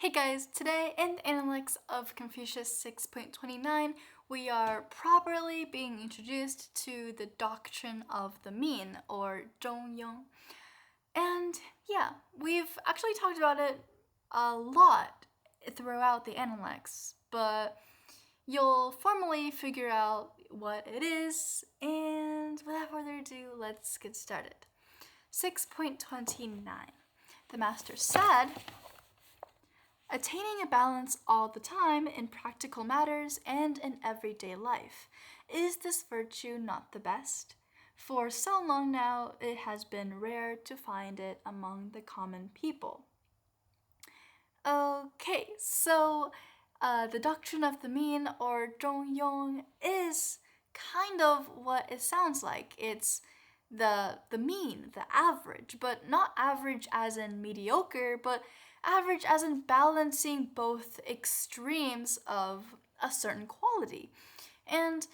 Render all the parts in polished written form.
Hey guys, today in Analects of Confucius 6.29, we are properly being introduced to the doctrine of the mean, or zhongyong. And yeah, we've actually talked about it a lot throughout the Analects, but you'll formally figure out what it is, and without further ado, let's get started. 6.29. The master said, attaining a balance all the time in practical matters and in everyday life. Is this virtue not the best? For so long now, it has been rare to find it among the common people. Okay, so the doctrine of the mean, or zhongyong, is kind of what it sounds like. It's the mean, the average, but not average as in mediocre, but average as in balancing both extremes of a certain quality. And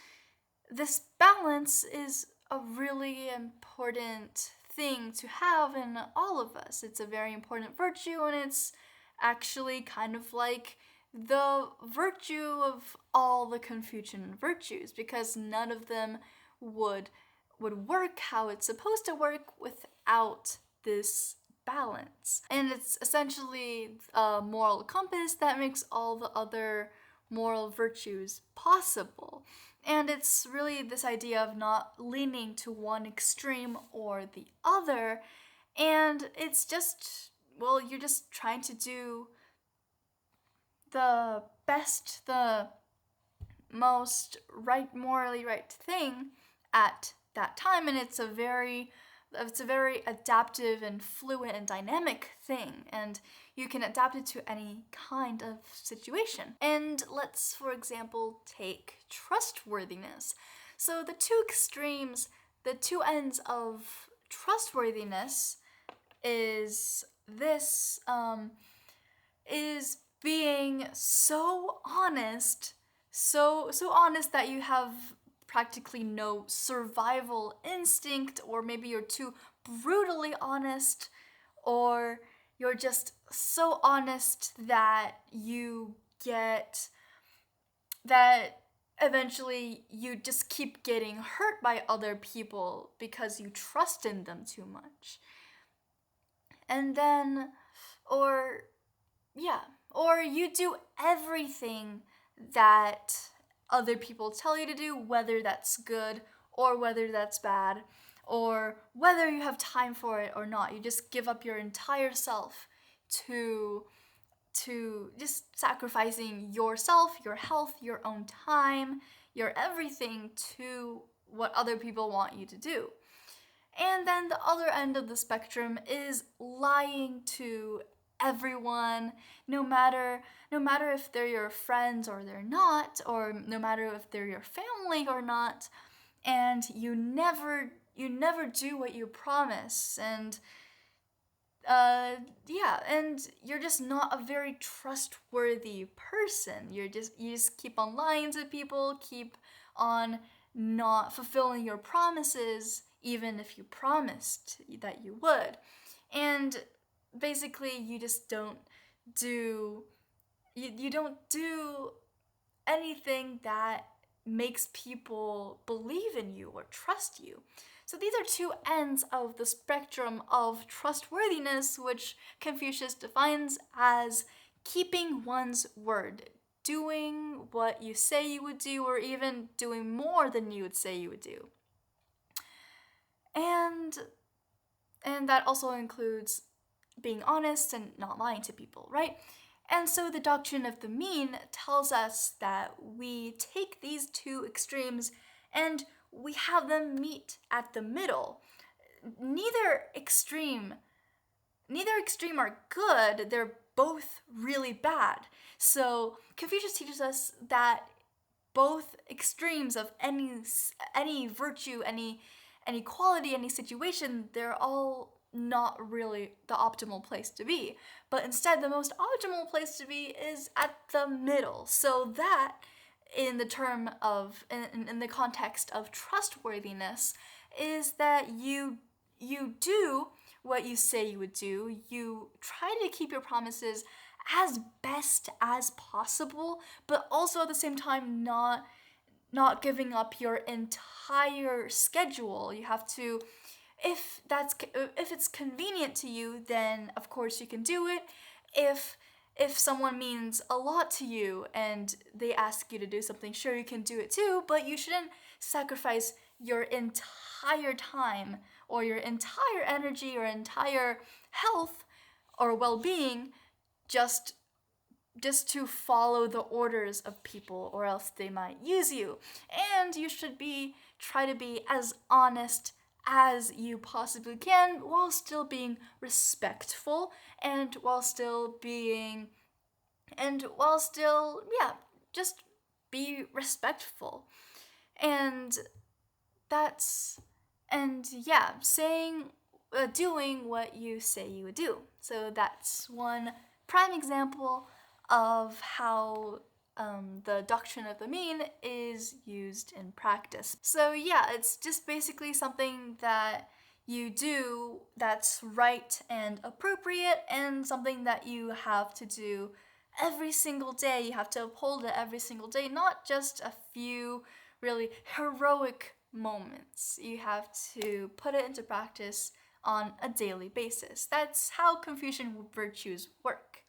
this balance is a really important thing to have in all of us. It's a very important virtue, and it's actually kind of like the virtue of all the Confucian virtues, because none of them would work how it's supposed to work without this balance. And it's essentially a moral compass that makes all the other moral virtues possible. And it's really this idea of not leaning to one extreme or the other. And it's just, well, you're just trying to do the best, the most right, morally right thing at that time. And it's a very adaptive and fluid and dynamic thing, and you can adapt it to any kind of situation. And let's, for example, take trustworthiness. So the two extremes, the two ends of trustworthiness is this, is being so honest, so honest that you have practically no survival instinct, or maybe you're too brutally honest, or you're just so honest that you get that eventually you just keep getting hurt by other people because you trust in them too much. And then, or you do everything that other people tell you to do, whether that's good or whether that's bad, or whether you have time for it or not. You just give up your entire self to just sacrificing yourself, your health, your own time, your everything to what other people want you to do. And then the other end of the spectrum is lying to everyone, no matter if they're your friends or they're not, or no matter if they're your family or not, and you never do what you promise. And and you're just not a very trustworthy person. You just keep on lying to people, keep on not fulfilling your promises, even if you promised that you would. And basically, you just don't do you don't do anything that makes people believe in you or trust you. So these are two ends of the spectrum of trustworthiness, which Confucius defines as keeping one's word, doing what you say you would do, or even doing more than you would say you would do. And that also includes being honest and not lying to people, right? And so the doctrine of the mean tells us that we take these two extremes and we have them meet at the middle. Neither extreme are good, they're both really bad. So Confucius teaches us that both extremes of any virtue, any quality, any situation, they're all not really the optimal place to be. But instead, the most optimal place to be is at the middle. So that, in the term of, in the context of trustworthiness, is that you do what you say you would do. You try to keep your promises as best as possible, but also at the same time not giving up your entire schedule. You have to, if it's convenient to you, then of course you can do it. If someone means a lot to you and they ask you to do something, sure, you can do it too, but you shouldn't sacrifice your entire time or your entire energy or entire health or well-being just to follow the orders of people, or else they might use you. And you should try to be as honest as you possibly can, while still being respectful, and while still just be respectful. And that's doing what you say you would do. So that's one prime example of how the doctrine of the mean is used in practice. So yeah, it's just basically something that you do that's right and appropriate, and something that you have to do every single day. You have to uphold it every single day, not just a few really heroic moments. You have to put it into practice on a daily basis. That's how Confucian virtues work.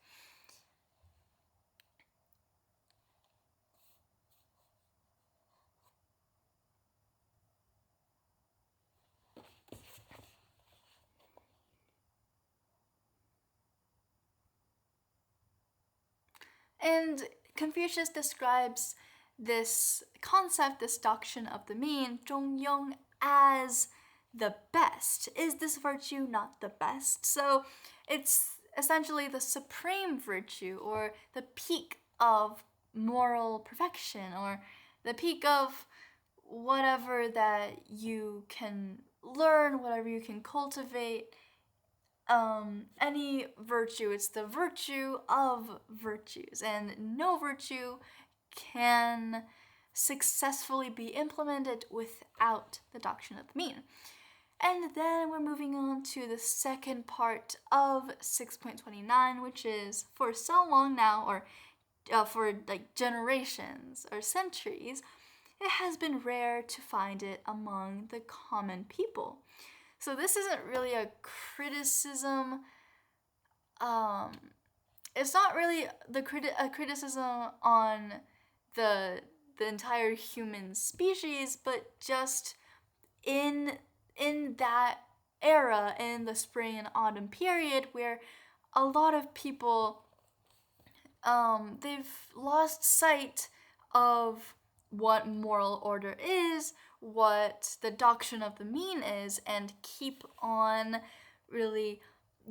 And Confucius describes this concept, this doctrine of the mean, zhongyong, as the best. Is this virtue not the best? So it's essentially the supreme virtue, or the peak of moral perfection, or the peak of whatever that you can learn, whatever you can cultivate. Any virtue, it's the virtue of virtues, and no virtue can successfully be implemented without the doctrine of the mean. And then we're moving on to the second part of 6.29, which is, for so long now, or for like generations or centuries, it has been rare to find it among the common people. So this isn't really a criticism. It's not really a criticism on the entire human species, but just in that era, in the spring and autumn period, where a lot of people they've lost sight of what moral order is, what the doctrine of the mean is, and keep on really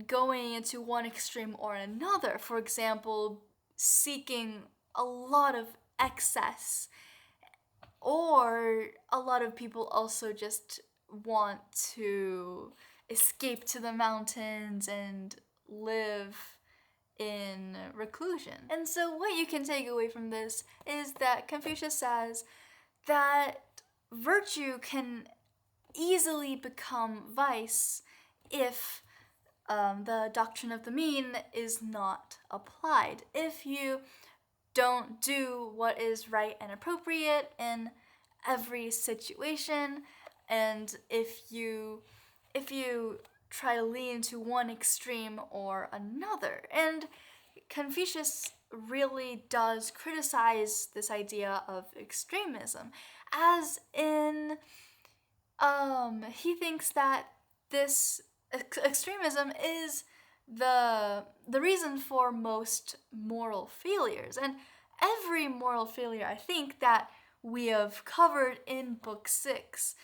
going into one extreme or another. For example, seeking a lot of excess, or a lot of people also just want to escape to the mountains and live in reclusion. And so what you can take away from this is that Confucius says that virtue can easily become vice if the doctrine of the mean is not applied. If you don't do what is right and appropriate in every situation, and if you try to lean to one extreme or another. And Confucius really does criticize this idea of extremism, as in he thinks that this extremism is the reason for most moral failures. And every moral failure, I think, that we have covered in book 6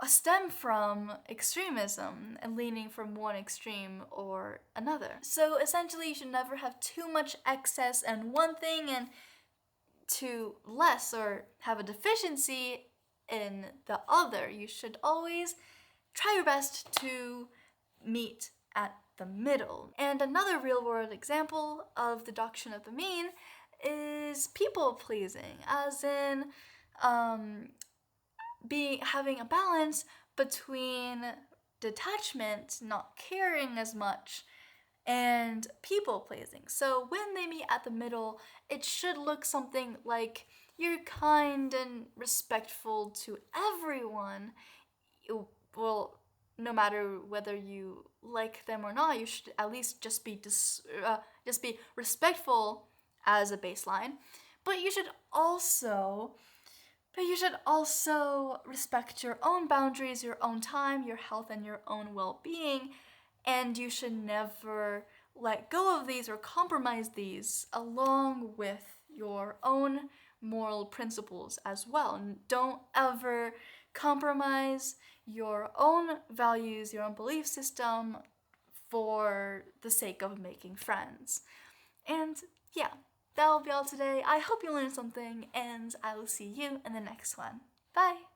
stem from extremism and leaning from one extreme or another. So essentially, you should never have too much excess in one thing and too less, or have a deficiency in the other. You should always try your best to meet at the middle. And another real-world example of the doctrine of the mean is people pleasing, as in having a balance between detachment, not caring as much, and people pleasing. So when they meet at the middle, it should look something like you're kind and respectful to everyone. Well, no matter whether you like them or not, you should at least just be respectful as a baseline. But you should also respect your own boundaries, your own time, your health, and your own well-being. And you should never let go of these or compromise these along with your own moral principles as well. And don't ever compromise your own values, your own belief system for the sake of making friends. And yeah, that'll be all today. I hope you learned something, and I will see you in the next one. Bye!